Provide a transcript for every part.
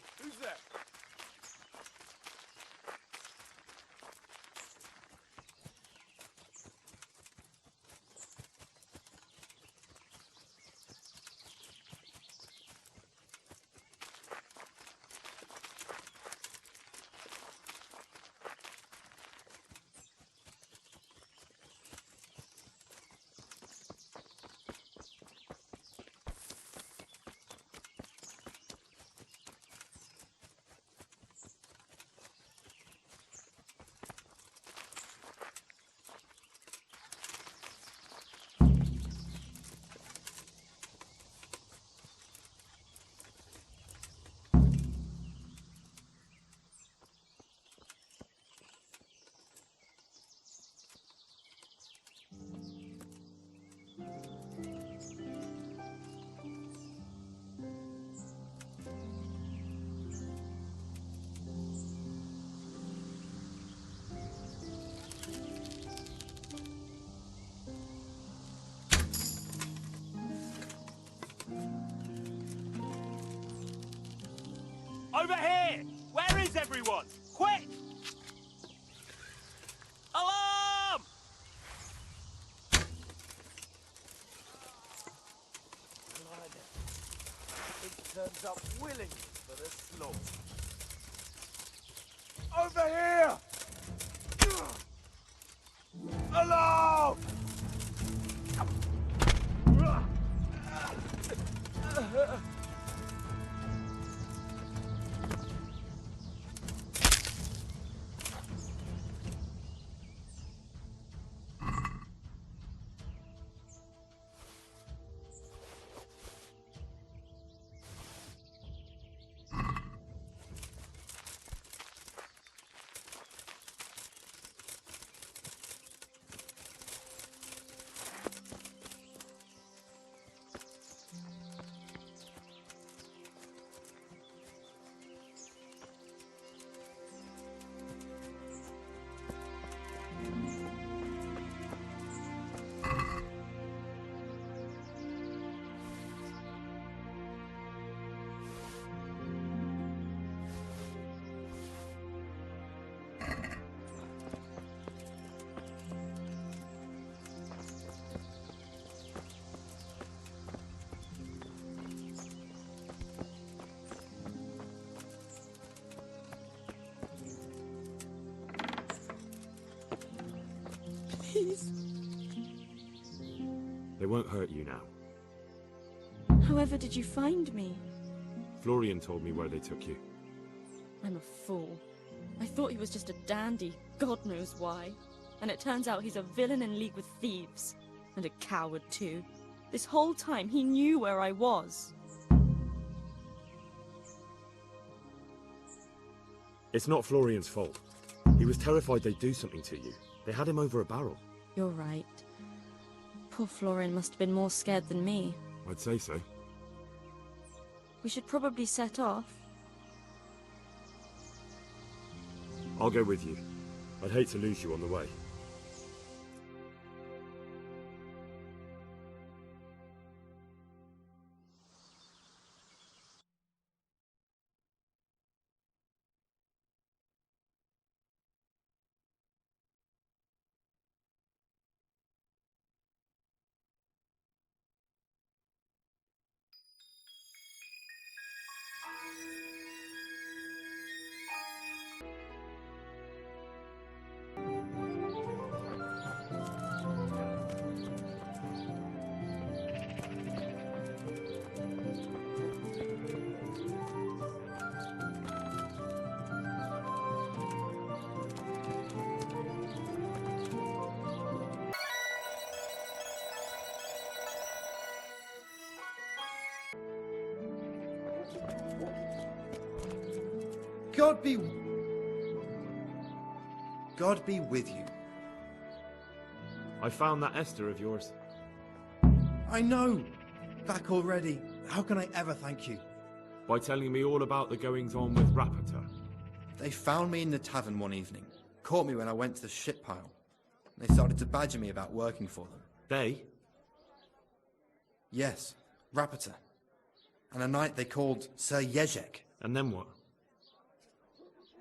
Hey, who's there? Over here! Where is everyone? Quick! Alarm! It turns up willingly for the slaughter. Over here! Alarm! Please. They won't hurt you now. However did you find me? Florian told me where they took you. I'm a fool. I thought he was just a dandy, God knows why. And it turns out he's a villain in league with thieves. And a coward too. This whole time he knew where I was. It's not Florian's fault. He was terrified they'd do something to you. They had him over a barrel. You're right. Poor Florian must have been more scared than me. I'd say so. We should probably set off. I'll go with you. I'd hate to lose you on the way. God be with you. I found that Esther of yours. I know. Back already. How can I ever thank you? By telling me all about the goings-on with Rapata. They found me in the tavern one evening. Caught me when I went to the ship pile. They started to badger me about working for them. They? Yes, Rapata. And a knight they called Sir Yezek. And then what?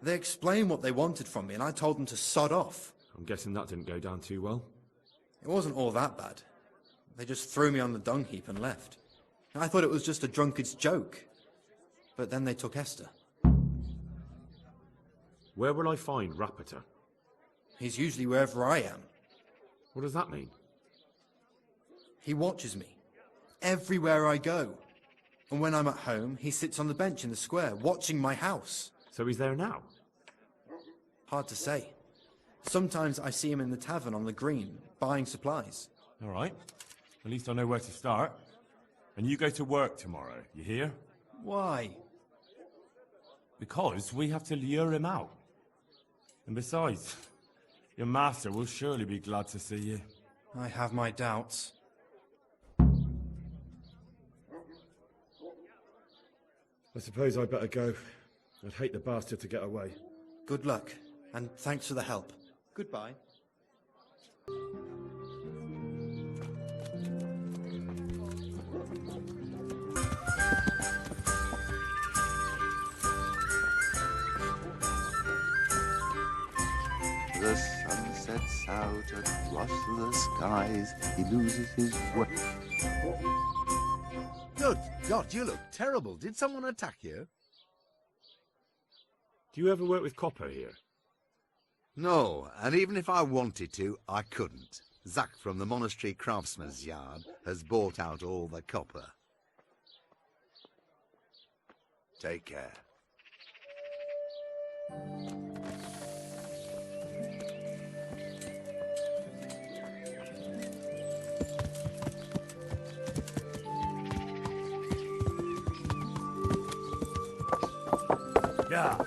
They explained what they wanted from me, and I told them to sod off. I'm guessing that didn't go down too well. It wasn't all that bad. They just threw me on the dung heap and left. I thought it was just a drunkard's joke. But then they took Esther. Where will I find Rapita? He's usually wherever I am. What does that mean? He watches me. Everywhere I go. And when I'm at home, he sits on the bench in the square, watching my house. So he's there now? Hard to say. Sometimes I see him in the tavern on the green, buying supplies. All right. At least I know where to start. And you go to work tomorrow, you hear? Why? Because we have to lure him out. And besides, your master will surely be glad to see you. I have my doubts. I suppose I'd better go. I'd hate the bastard to get away. Good luck, and thanks for the help. Goodbye. The sun sets out across the skies. He loses his way. Good God, you look terrible. Did someone attack you? Do you ever work with copper here? No, and even if I wanted to, I couldn't. Zach from the Monastery Craftsman's Yard has bought out all the copper. Take care. Yeah.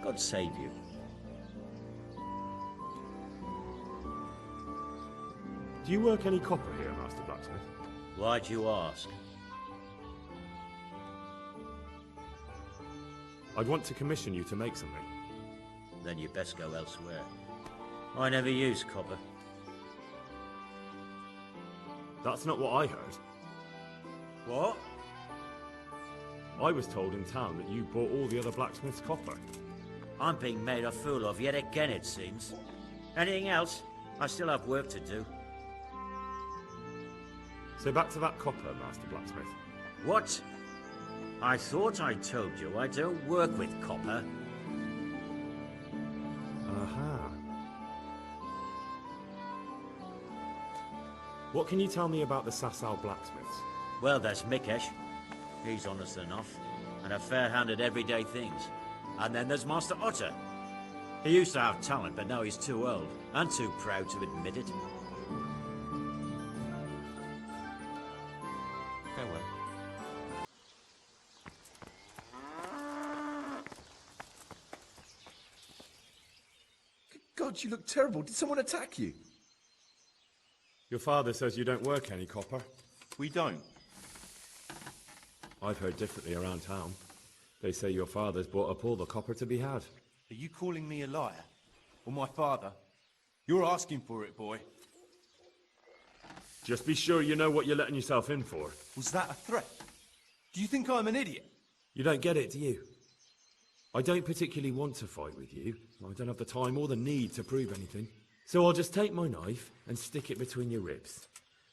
God save you. Do you work any copper here, Master Blacksmith? Why'd you ask? I'd want to commission you to make something. Then you best go elsewhere. I never use copper. That's not what I heard. What? I was told in town that you bought all the other blacksmiths' copper. I'm being made a fool of yet again, it seems. Anything else? I still have work to do. So back to that copper, Master Blacksmith. What? I thought I told you I don't work with copper. Aha. What can you tell me about the Sasau blacksmiths? Well, there's Mikesh. He's honest enough, and a fair hand at everyday things. And then there's Master Otter. He used to have talent, but now he's too old and too proud to admit it. Farewell. God, you look terrible. Did someone attack you? Your father says you don't work any copper. We don't. I've heard differently around town. They say your father's bought up all the copper to be had. Are you calling me a liar? Or my father? You're asking for it, boy. Just be sure you know what you're letting yourself in for. Was that a threat? Do you think I'm an idiot? You don't get it, do you? I don't particularly want to fight with you. I don't have the time or the need to prove anything. So I'll just take my knife and stick it between your ribs.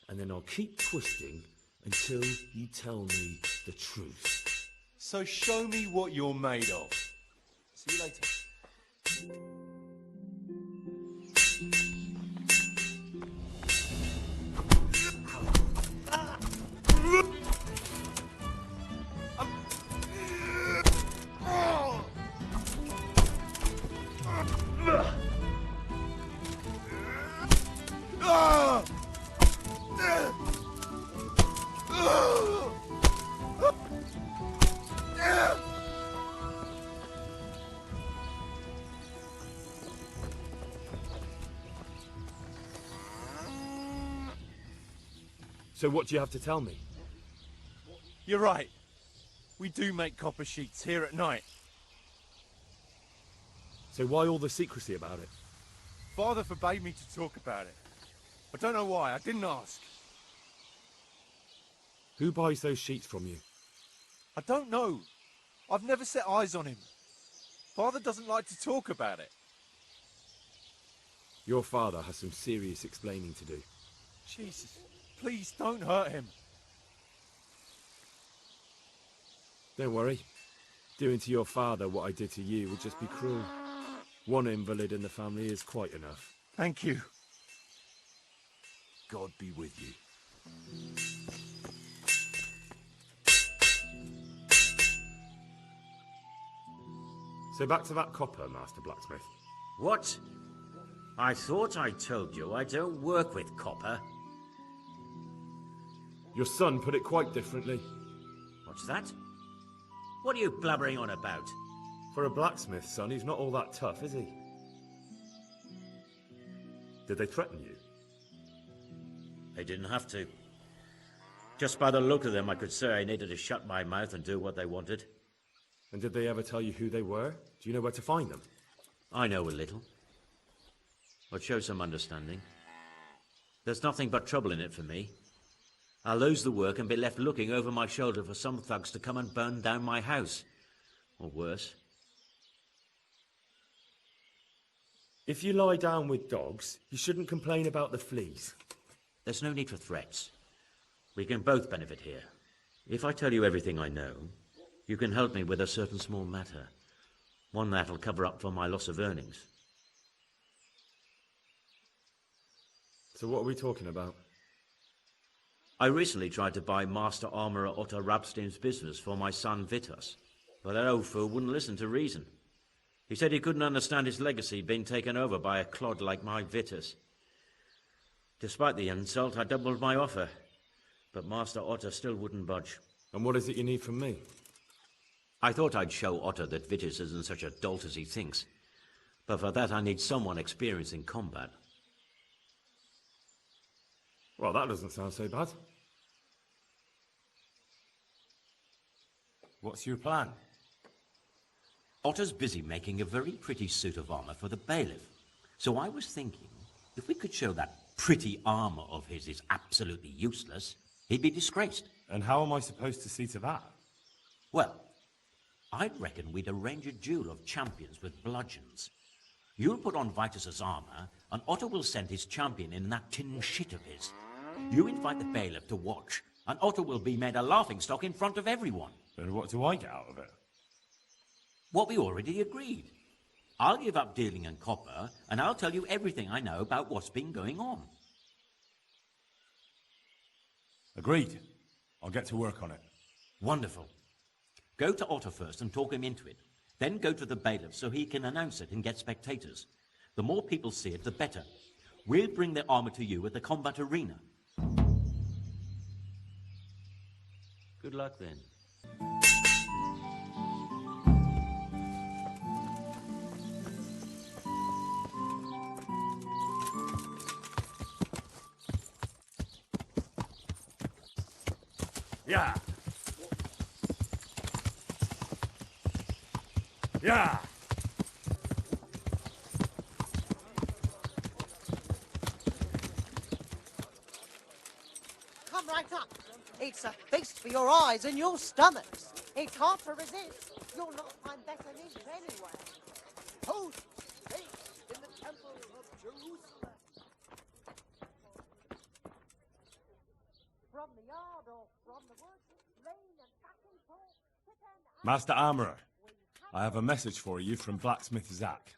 And then I'll keep twisting until you tell me the truth. So show me what you're made of. See you later. So what do you have to tell me? You're right. We do make copper sheets here at night. So why all the secrecy about it? Father forbade me to talk about it. I don't know why. I didn't ask. Who buys those sheets from you? I don't know. I've never set eyes on him. Father doesn't like to talk about it. Your father has some serious explaining to do. Jesus, please don't hurt him. Don't worry. Doing to your father what I did to you would just be cruel. One invalid in the family is quite enough. Thank you. God be with you. So back to that copper, Master Blacksmith. What? I thought I told you I don't work with copper. Your son put it quite differently. What's that? What are you blabbering on about? For a blacksmith, son, he's not all that tough, is he? Did they threaten you? They didn't have to. Just by the look of them, I could say I needed to shut my mouth and do what they wanted. And did they ever tell you who they were? Do you know where to find them? I know a little. But show some understanding. There's nothing but trouble in it for me. I'll lose the work and be left looking over my shoulder for some thugs to come and burn down my house. Or worse. If you lie down with dogs, you shouldn't complain about the fleas. There's no need for threats. We can both benefit here. If I tell you everything I know, you can help me with a certain small matter. One that'll cover up for my loss of earnings. So what are we talking about? I recently tried to buy Master Armourer Otto Rabstein's business for my son Vitus, but that old fool wouldn't listen to reason. He said he couldn't understand his legacy being taken over by a clod like my Vitus. Despite the insult, I doubled my offer, but Master Otto still wouldn't budge. And what is it you need from me? I thought I'd show Otto that Vitus isn't such a dolt as he thinks, but for that I need someone experienced in combat. Well, that doesn't sound so bad. What's your plan? Otto's busy making a very pretty suit of armor for the bailiff. So I was thinking, if we could show that pretty armor of his is absolutely useless, he'd be disgraced. And how am I supposed to see to that? Well, I'd reckon we'd arrange a duel of champions with bludgeons. You'll put on Vitus's armor, and Otto will send his champion in that tin shit of his. You invite the bailiff to watch, and Otto will be made a laughingstock in front of everyone. And what do I get out of it? What we already agreed. I'll give up dealing in copper, and I'll tell you everything I know about what's been going on. Agreed. I'll get to work on it. Wonderful. Go to Otto first and talk him into it. Then go to the bailiff so he can announce it and get spectators. The more people see it, the better. We'll bring the armor to you at the combat arena. Good luck then. Yeah. Yeah. Come right up. It's a feast for your eyes and your stomachs. It's hard to resist. You'll not find better news anywhere. Host feast in the temple of Jerusalem. From the yard or from the woods, rain and back and forth, sit and Master Armourer, I have a message for you from blacksmith Zach.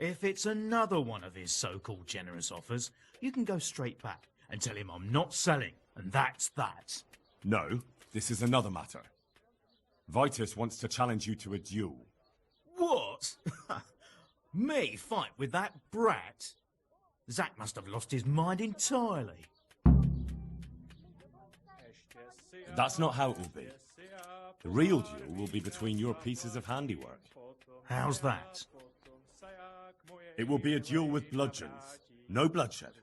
If it's another one of his so-called generous offers, you can go straight back and tell him I'm not selling, and that's that. No, this is another matter. Vitus wants to challenge you to a duel. What? Me fight with that brat? Zach must have lost his mind entirely. That's not how it will be. The real duel will be between your pieces of handiwork. How's that? It will be a duel with bludgeons. No bloodshed.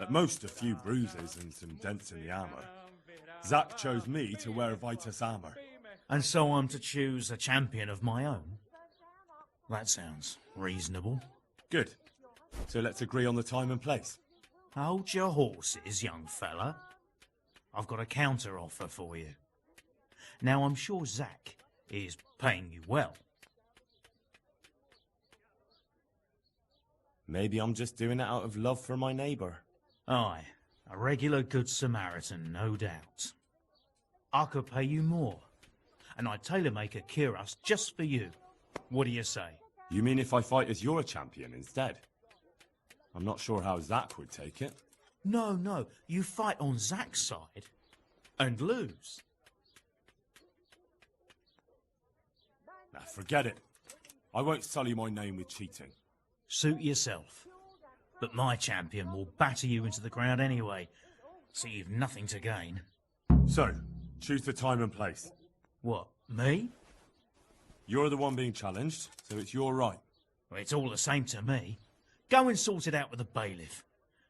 At most, a few bruises and some dents in the armour. Zach chose me to wear Vitus armour. And so I'm to choose a champion of my own? That sounds reasonable. Good. So let's agree on the time and place. Hold your horses, young fella. I've got a counter offer for you. Now, I'm sure Zach is paying you well. Maybe I'm just doing it out of love for my neighbour. Aye, a regular good Samaritan, no doubt. I could pay you more, and I'd tailor-make a cuirass just for you. What do you say? You mean if I fight as your champion instead? I'm not sure how Zach would take it. No, you fight on Zach's side and lose. Nah, forget it. I won't sully my name with cheating. Suit yourself. But my champion will batter you into the ground anyway, so you've nothing to gain. So, choose the time and place. What, me? You're the one being challenged, so it's your right. Well, it's all the same to me. Go and sort it out with the bailiff.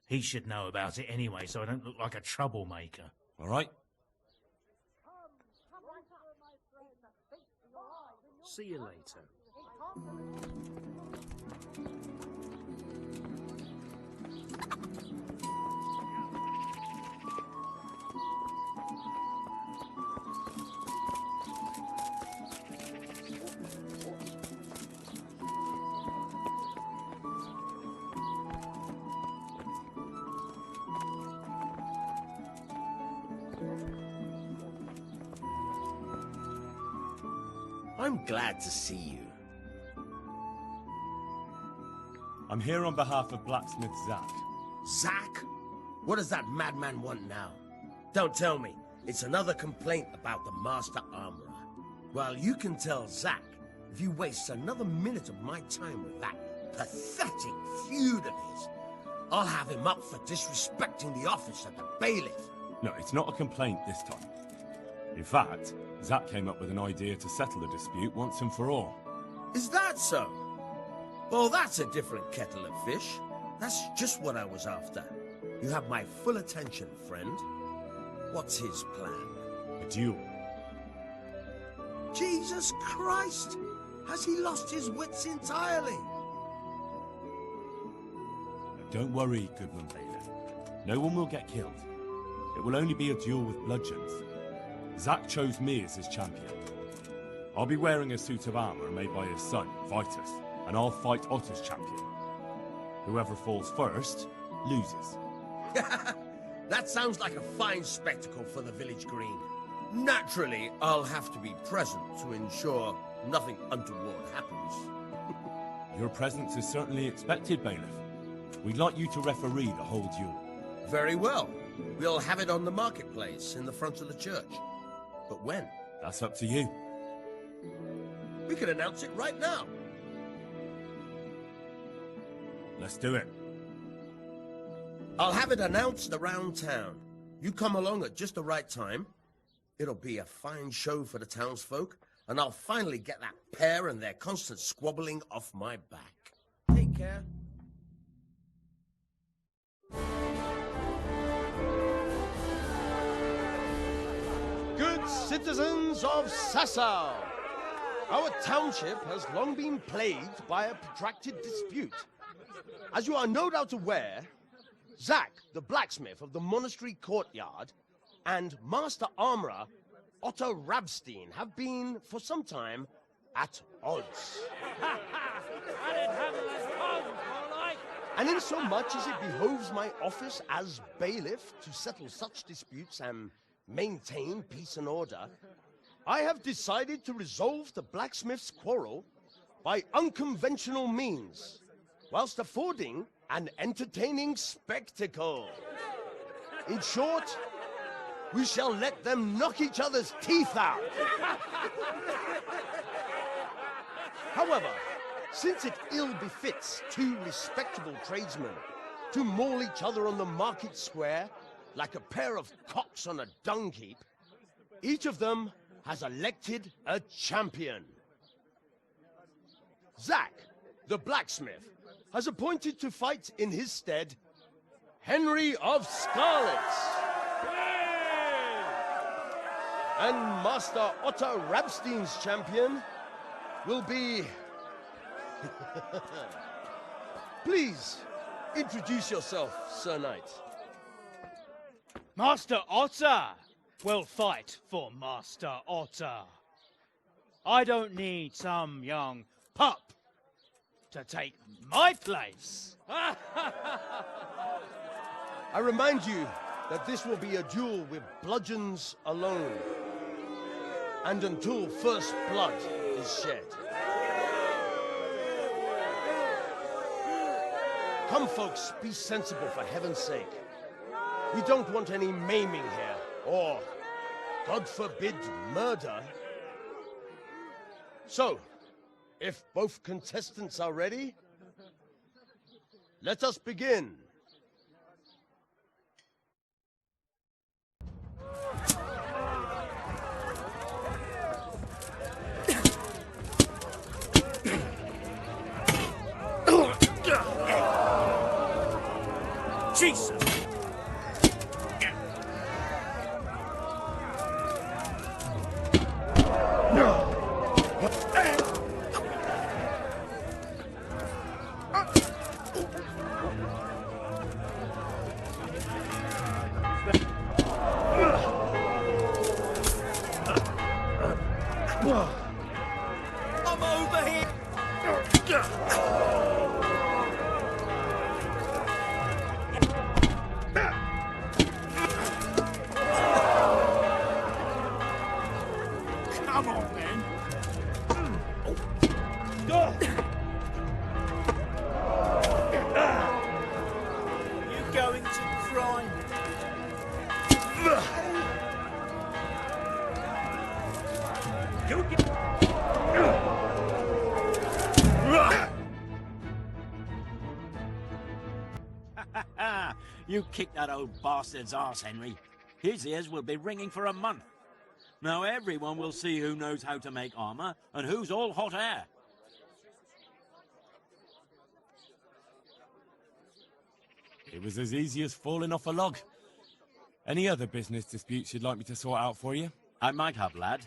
He should know about it anyway, so I don't look like a troublemaker. All right? See you later. I'm glad to see you. I'm here on behalf of blacksmith Zach. Zach? What does that madman want now? Don't tell me. It's another complaint about the Master Armorer. Well, you can tell Zach if you waste another minute of my time with that pathetic feud of his. I'll have him up for disrespecting the office of the bailiff. No, it's not a complaint this time. In fact, Zach came up with an idea to settle the dispute once and for all. Is that so? Well, that's a different kettle of fish. That's just what I was after. You have my full attention, friend. What's his plan? A duel. Jesus Christ! Has he lost his wits entirely? Don't worry, Goodman Bailiff. No one will get killed. It will only be a duel with bludgeons. Zach chose me as his champion. I'll be wearing a suit of armour made by his son, Vitus, and I'll fight Otter's champion. Whoever falls first, loses. That sounds like a fine spectacle for the village green. Naturally, I'll have to be present to ensure nothing untoward happens. Your presence is certainly expected, Bailiff. We'd like you to referee the whole duel. Very well. We'll have it on the marketplace in the front of the church. But when? That's up to you. We could announce it right now. Let's do it. I'll have it announced around town. You come along at just the right time. It'll be a fine show for the townsfolk, and I'll finally get that pair and their constant squabbling off my back. Take care. Good citizens of Sasau, our township has long been plagued by a protracted dispute. As you are no doubt aware, Zack, the blacksmith of the monastery courtyard, and Master Armourer Otto Rabstein have been, for some time, at odds. And in so much as it behoves my office as bailiff to settle such disputes and maintain peace and order, I have decided to resolve the blacksmith's quarrel by unconventional means, whilst affording an entertaining spectacle. In short, we shall let them knock each other's teeth out. However, since it ill befits two respectable tradesmen to maul each other on the market square like a pair of cocks on a dung heap, each of them has elected a champion. Zack, the blacksmith, has appointed to fight in his stead Henry of Scarlets. And Master Otto Rabstein's champion will be... Please, introduce yourself, Sir Knight. Master Otter will fight for Master Otter. I don't need some young pup to take my place. I remind you that this will be a duel with bludgeons alone, and until first blood is shed. Come, folks, be sensible for heaven's sake. We don't want any maiming here, or, God forbid, murder. So, if both contestants are ready, let us begin. Jesus! I'm over here! Come on, then. You going to cry? You get... You kicked that old bastard's arse, Henry. His ears will be ringing for a month. Now everyone will see who knows how to make armor and who's all hot air. It was as easy as falling off a log. Any other business disputes you'd like me to sort out for you? I might have, lad,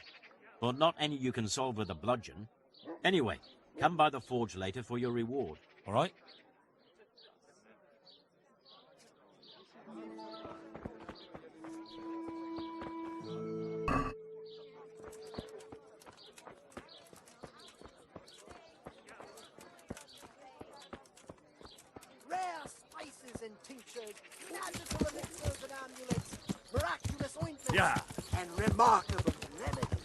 but not any you can solve with a bludgeon. Anyway, come by the forge later for your reward. All right? Rare spices and tinctures, magical elixirs and amulets, miraculous ointments, Yeah. and remarkable remedies.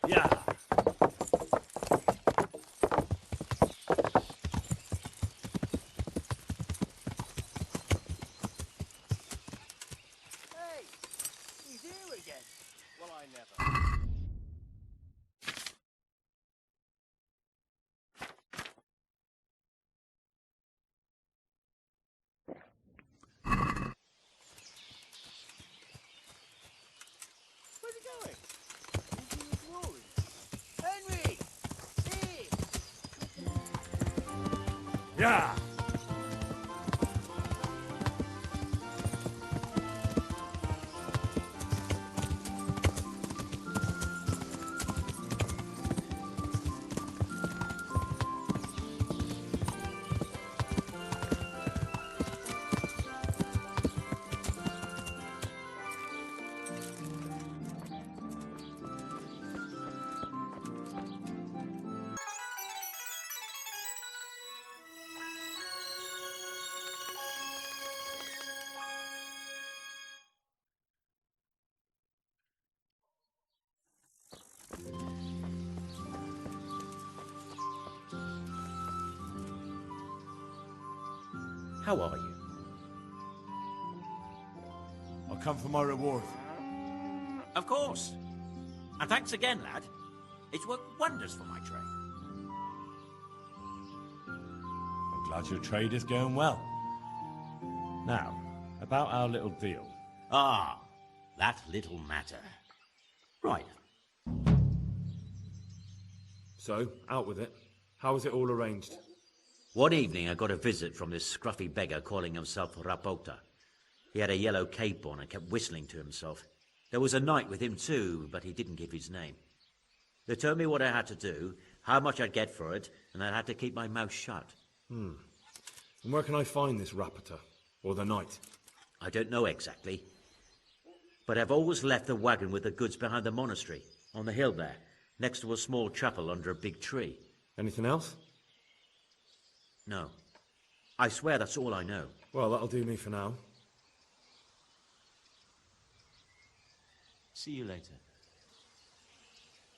Yeah. Yeah! How are you? I'll come for my reward. Of course. And thanks again, lad. It's worked wonders for my trade. I'm glad your trade is going well. Now, about our little deal. Ah, that little matter. Right. So, out with it. How was it all arranged? One evening I got a visit from this scruffy beggar calling himself Rapota. He had a yellow cape on and kept whistling to himself. There was a knight with him too, but he didn't give his name. They told me what I had to do, how much I'd get for it, and I had to keep my mouth shut. And where can I find this Rapota? Or the knight? I don't know exactly. But I've always left the wagon with the goods behind the monastery, on the hill there, next to a small chapel under a big tree. Anything else? No. I swear that's all I know. Well, that'll do me for now. See you later.